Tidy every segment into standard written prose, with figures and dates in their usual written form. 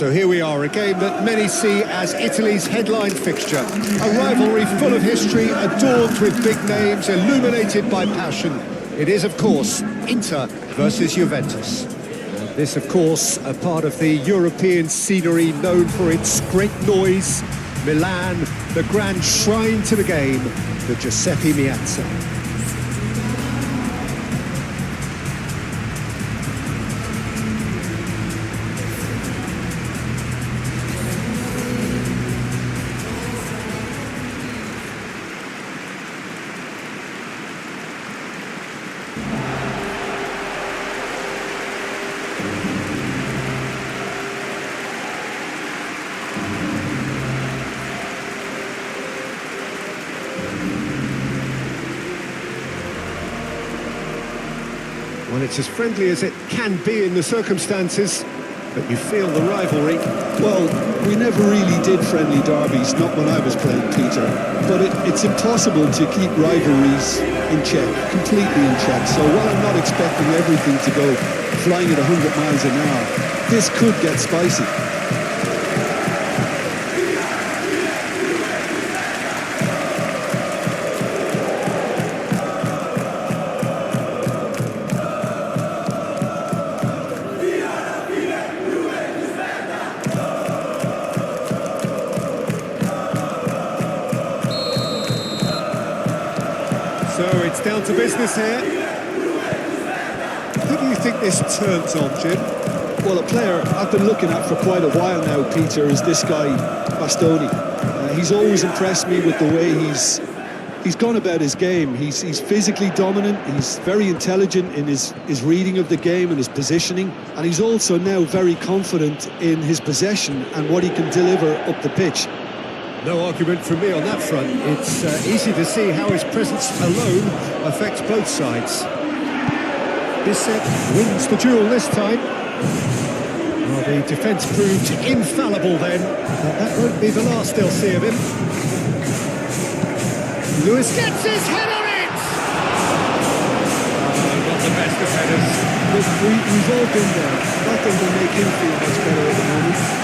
So here we are, a game that many see as Italy's headline fixture. A rivalry full of history, adorned with big names, illuminated by passion. It is, of course, Inter versus Juventus. This, of course, a part of the European scenery known for its great noise. Milan, the grand shrine to the game, the Giuseppe Meazza. Well, it's as friendly as it can be in the circumstances, but you feel the rivalry. Well, we never really did friendly derbies, not when I was playing, Peter. But it's impossible to keep rivalries in check, completely in check. So while I'm not expecting everything to go flying at 100 miles an hour, this could get spicy. So it's down to business here. Who do you think this turns on, Jim? Well, a player I've been looking at for quite a while now, Peter, is this guy, Bastoni. He's always impressed me with the way he's gone about his game. He's physically dominant, he's very intelligent in his reading of the game and his positioning, and he's also now very confident in his possession and what he can deliver up the pitch. No argument from me on that front. It's easy to see how his presence alone affects both sides. Giuseppe wins the duel this time. Well, the defence proved infallible then, but that won't be the last they'll see of him. Lewis gets his head on it! Oh, not the best of headers. Look, we've all been there. Nothing will make him feel much better at the moment.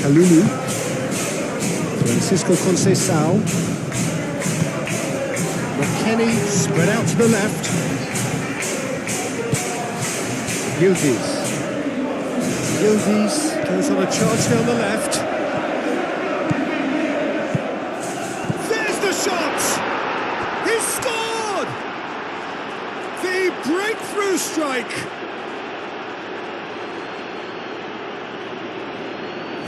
Lulu, Francisco Conceição, McKennie spread out to the left, Yildiz goes on a charge down the left, there's the shot, he scored, the breakthrough strike.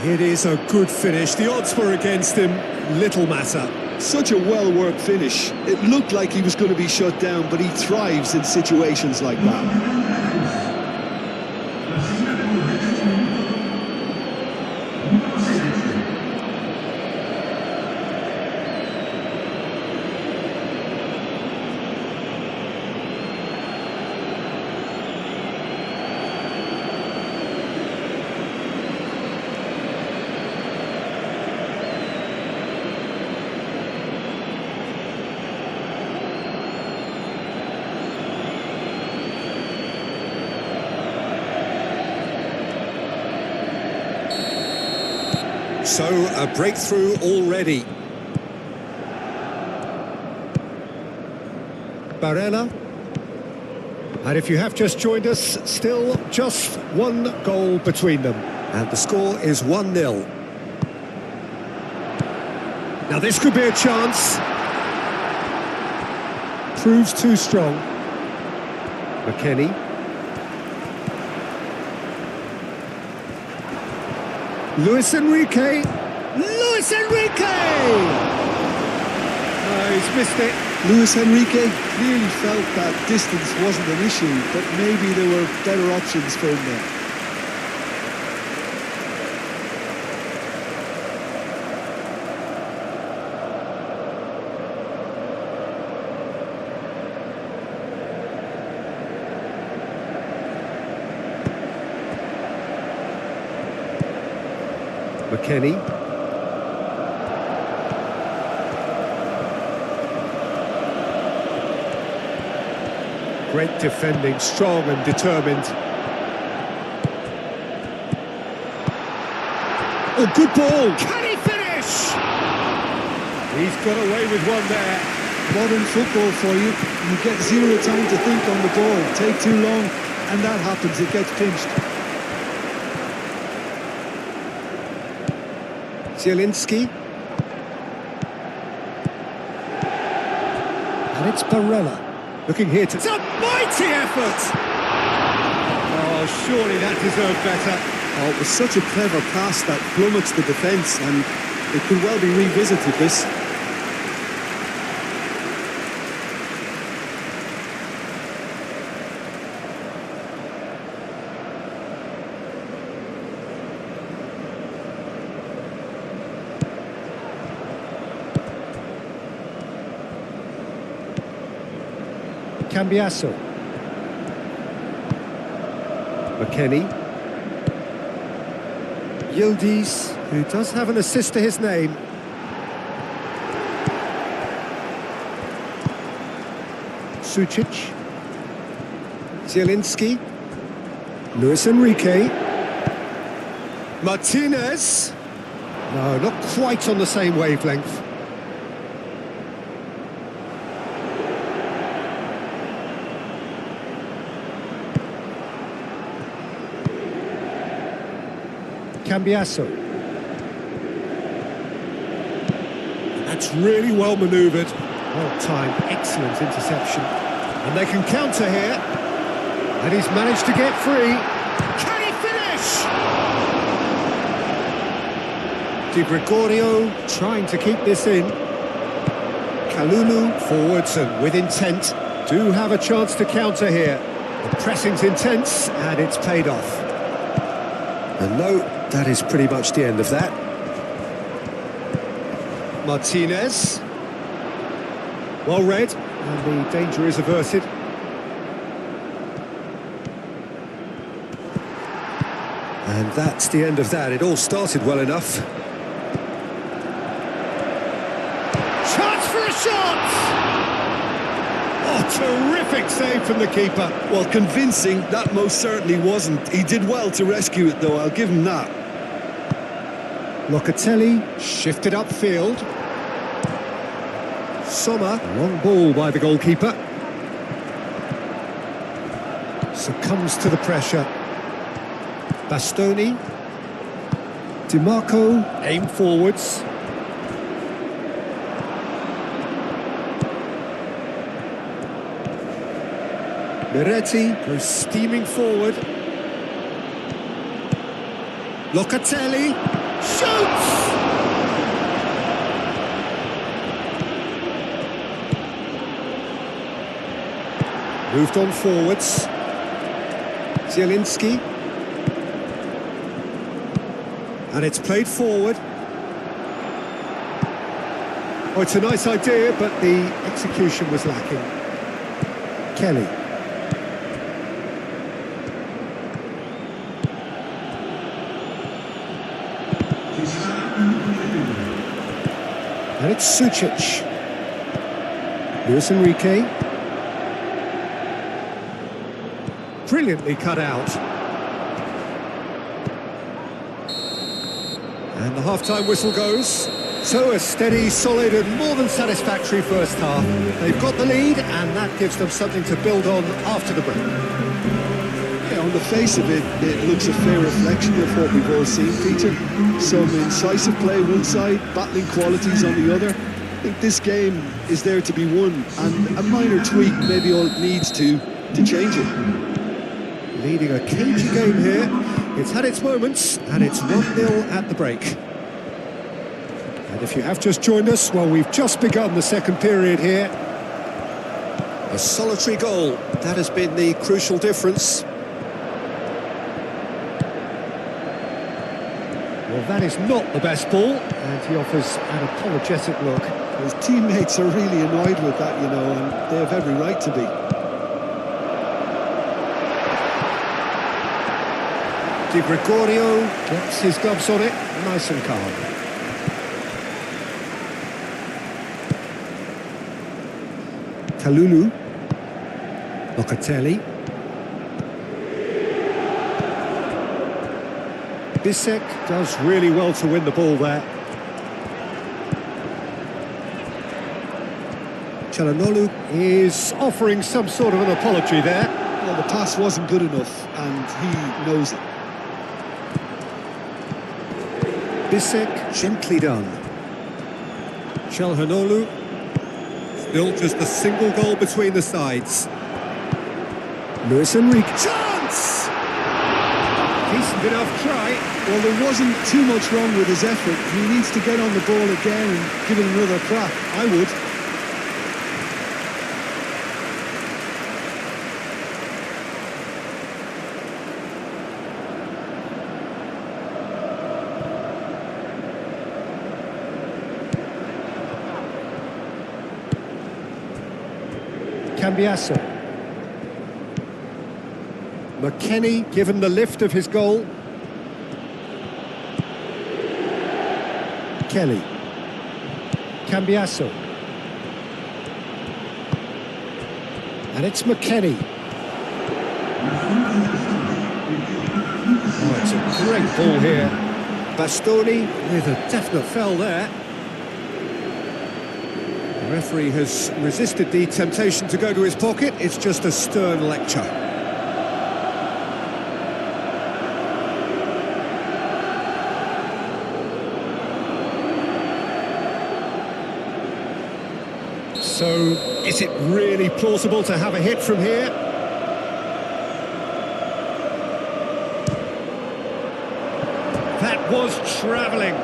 It is a good finish. The odds were against him. Little matter. Such a well-worked finish. It looked like he was going to be shut down, but he thrives in situations like that. So, a breakthrough already. Barella. And if you have just joined us, still just one goal between them. And the score is 1-0. Now this could be a chance. Proves too strong. McKennie. Luis Enrique! Luis Enrique! Oh, he's missed it. Luis Enrique clearly felt that distance wasn't an issue, but maybe there were better options for him there. McKennie. Great defending, strong and determined. Oh, good ball! Can he finish? He's got away with one there. Modern football for you. You get zero time to think on the ball. Take too long, and that happens. It gets pinched. Zielinski. And it's Barella. Looking here to... It's a mighty effort! Oh, surely that deserved better. Oh, it was such a clever pass that flummoxed the defence, and it could well be revisited, this. Cambiasso. McKennie. Yildiz, who does have an assist to his name. Sucic. Zielinski. Luis Enrique. Martinez. No, not quite on the same wavelength. Cambiasso. That's really well manoeuvred. Well timed, excellent interception. And they can counter here. And he's managed to get free. Can he finish? Di Gregorio trying to keep this in. Kalulu forwards and with intent. Do have a chance to counter here. The pressing's intense and it's paid off. And no, that is pretty much the end of that. Martinez. Well read, and the danger is averted. And that's the end of that. It all started well enough. Chance for a shot! Oh, terrific save from the keeper. Well, convincing, that most certainly wasn't. He did well to rescue it, though, I'll give him that. Locatelli shifted upfield. Sommer, long ball by the goalkeeper. Succumbs to the pressure. Bastoni. Di Marco, aim forwards. Miretti goes steaming forward. Locatelli shoots! Moved on forwards. Zielinski. And it's played forward. Oh, it's a nice idea, but the execution was lacking. Kelly. And it's Sucic. Luis Enrique. Brilliantly cut out. And the half-time whistle goes. So a steady, solid and more than satisfactory first half. They've got the lead and that gives them something to build on after the break. Yeah, on the face of it, it looks a fair reflection of what we've all seen, Peter. Some incisive play one side, battling qualities on the other. I think this game is there to be won, and a minor tweak maybe all it needs to change it. Leading a cagey game here. It's had its moments, and it's 1-0 at the break. And if you have just joined us, well, we've just begun the second period here. A solitary goal, that has been the crucial difference. Well, that is not the best ball, and he offers an apologetic look. His teammates are really annoyed with that, you know, and they have every right to be. Di Gregorio gets his gloves on it, nice and calm. Kalulu. Locatelli. Bisek does really well to win the ball there. Çalhanoğlu is offering some sort of an apology there. Well, the pass wasn't good enough, and he knows it. Bisek, gently done. Çalhanoğlu, still just a single goal between the sides. Luis Enrique, chance! Decent enough try. Well, there wasn't too much wrong with his effort. He needs to get on the ball again and give it another crack. I would. Cambiasso. McKennie given the lift of his goal. Kelly. Cambiasso. And it's McKennie. Oh, it's a great ball here. Bastoni with a definite foul there. The referee has resisted the temptation to go to his pocket. It's just a stern lecture. So, is it really plausible to have a hit from here? That was travelling.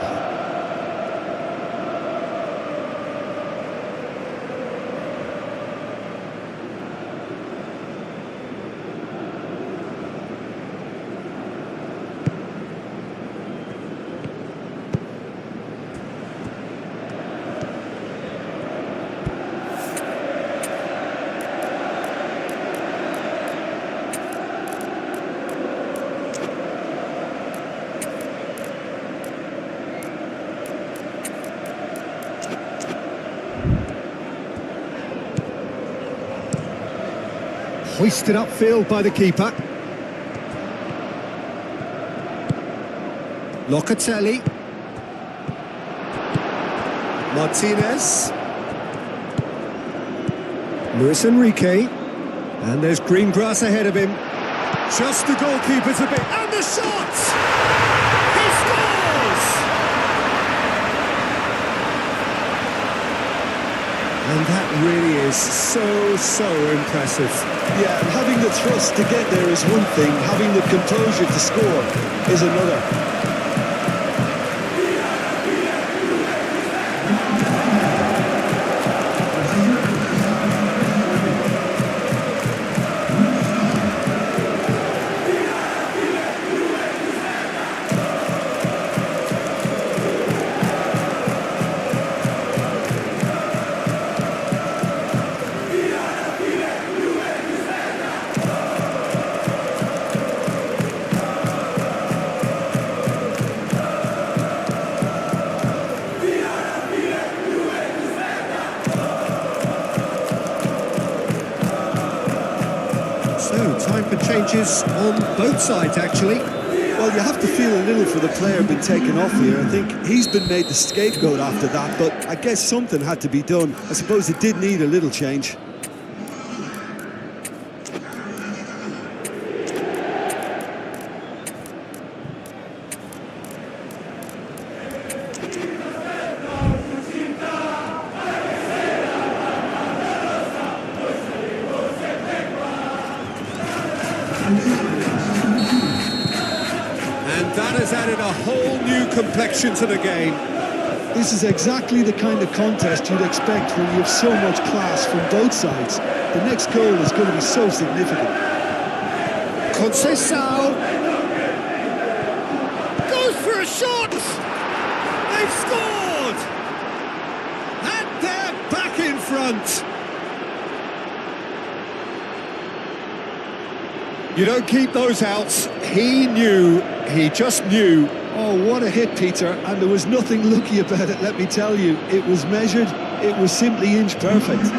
Hoisted upfield by the keeper. Locatelli. Martinez. Luis Enrique. And there's green grass ahead of him. Just the goalkeeper's a bit. And the shot! He scores! And that really is so impressive. Yeah, and having the thrust to get there is one thing, having the composure to score is another. So, time for changes on both sides, actually. Well, you have to feel a little for the player being taken off here. I think he's been made the scapegoat after that, but I guess something had to be done. I suppose it did need a little change. And that has added a whole new complexion to the game. This is exactly the kind of contest you'd expect when you have so much class from both sides. The next goal is going to be so significant. Conceição goes for a shot! They've scored! And they're back in front! You don't keep those outs. He knew he just knew. Oh, what a hit, Peter, and there was nothing lucky about it, let me tell you. It was measured, it was simply inch perfect.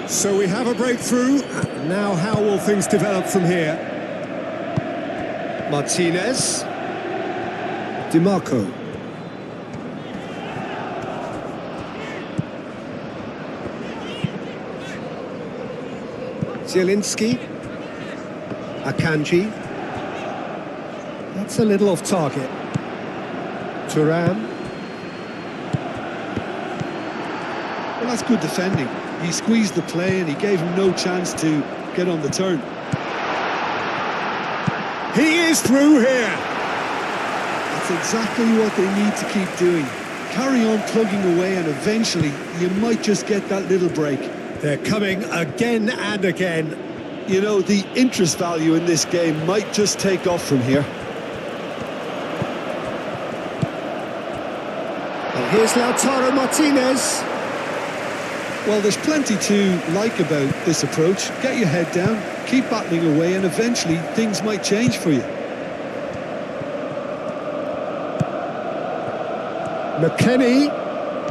So we have a breakthrough. Now how will things develop from here? Martinez. DiMarco. Zielinski. Akanji. That's a little off target. Thuram. Well, that's good defending. He squeezed the play and he gave him no chance to get on the turn. He is through here. That's exactly what they need to keep doing. Carry on plugging away and eventually you might just get that little break. They're coming again and again. You know, the interest value in this game might just take off from here. And here's Lautaro Martinez. Well, there's plenty to like about this approach. Get your head down, keep battling away, and eventually things might change for you. McKennie,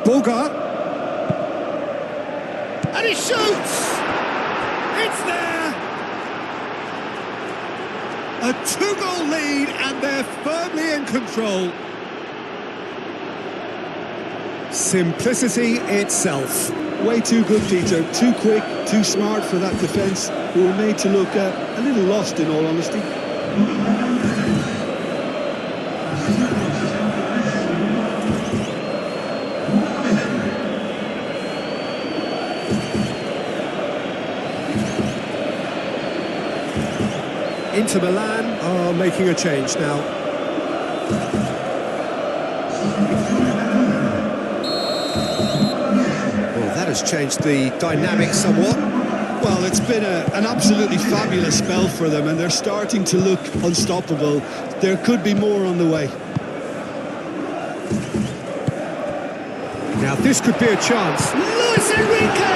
Boga, and he shoots! It's there! A 2-goal lead, and they're firmly in control. Simplicity itself. Way too good, Peter. Too quick, too smart for that defence, who were made to look a little lost, in all honesty. Inter Milan are making a change now. Has changed the dynamic somewhat. Well, it's been an absolutely fabulous spell for them and they're starting to look unstoppable. There could be more on the way. Now this could be a chance. Luis Enrique!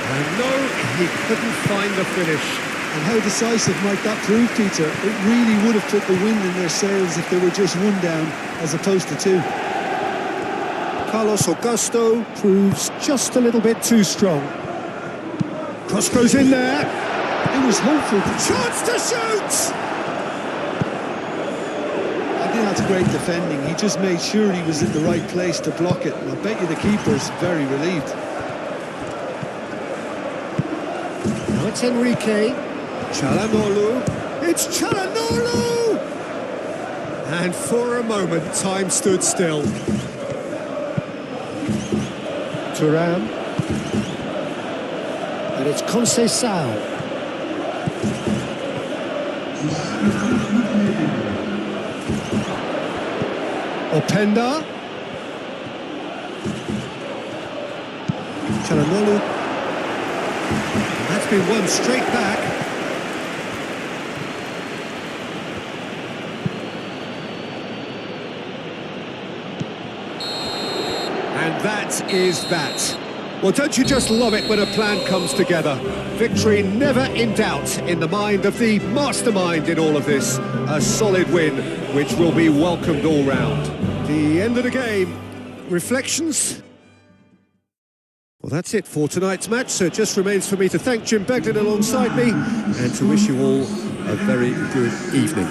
And no, he couldn't find the finish. And how decisive might that prove, Peter? It really would have put the wind in their sails if they were just one down as opposed to two. Carlos Augusto proves just a little bit too strong. Cross goes in there. It was hopeful. Chance to shoot! I think that's great defending. He just made sure he was in the right place to block it. And I bet you the keeper's very relieved. Now it's Enrique. Çalhanoğlu. It's Çalhanoğlu! And for a moment, time stood still. Thuram. And it's Conceição. Openda. Çalhanoğlu. That's been won straight back. And that is that. Well, don't you just love it when a plan comes together? Victory never in doubt in the mind of the mastermind in all of this. A solid win, which will be welcomed all round. The end of the game. Reflections? Well, that's it for tonight's match, so it just remains for me to thank Jim Beglin alongside me and to wish you all a very good evening.